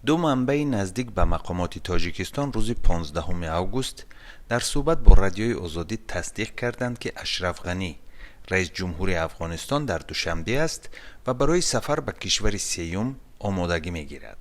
دو منبع نزدیک به مقامات تاجیکستان روز 15 آگوست در صحبت با رادیوی آزادی تصدیق کردند که اشرف غنی رئیس جمهوری افغانستان در دوشنبه است و برای سفر به کشور سیوم آمادگی می‌گیرد.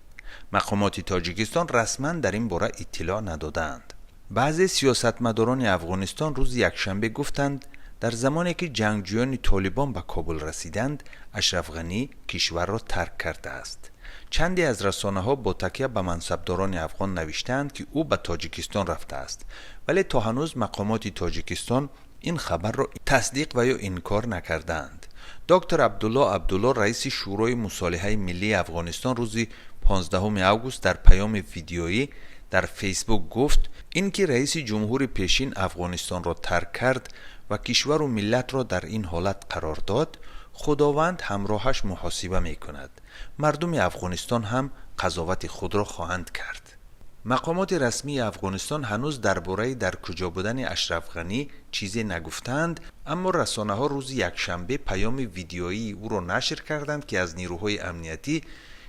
مقامات تاجیکستان رسما در این باره اطلاع ندادند. بعضی سیاستمداران افغانستان روز یکشنبه گفتند در زمانی که جنگجویان طالبان به کابل رسیدند، اشرف غنی کشور را ترک کرده است. چندی از رسانه‌ها با تکیه به منصبداران افغان نوشتند که او به تاجیکستان رفته است، ولی تا هنوز مقامات تاجیکستان این خبر را تصدیق و یا انکار نکردند. دکتر عبدالله رئیس شورای مصالحه ملی افغانستان روز 15 آگوست در پیام ویدیویی در فیسبوک گفت اینکه رئیس جمهور پیشین افغانستان را ترک کرد و کشور و ملت را در این حالت قرار داد، خداوند همراهش محاسبه می کند. مردم افغانستان هم قضاوت خود را خواهند کرد. مقامات رسمی افغانستان هنوز درباره در کجا بودن اشرف غنی چیزی نگفتند، اما رسانه ها روز یکشنبه پیام ویدیویی او را نشر کردند که از نیروهای امنیتی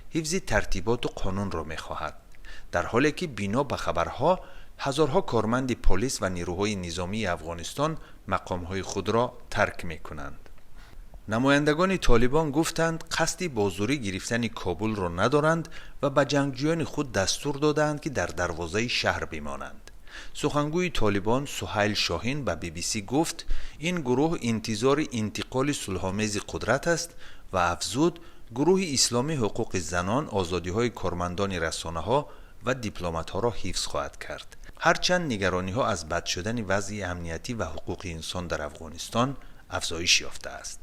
حفظ ترتیبات و قانون را می خواهد، در حالی که بنا به خبرها هزارها کارمند پلیس و نیروهای نظامی افغانستان مقامهای خود را ترک می کنند. نمایندگان طالبان گفتند قصد بازوری گرفتن کابل را ندارند و به جنگجویان خود دستور دادند که در دروازه شهر بمانند. سخنگوی طالبان سهیل شاهین به BBC گفت این گروه انتظار انتقال صلح‌آمیز قدرت است و افزود گروه اسلامی حقوق زنان آزادی‌های کارمندان رسانه‌ها و دیپلمات‌ها را حفظ خواهد کرد. هرچند نگرانی‌ها از بد شدن وضع امنیتی و حقوق انسان در افغانستان افزایش یافته است.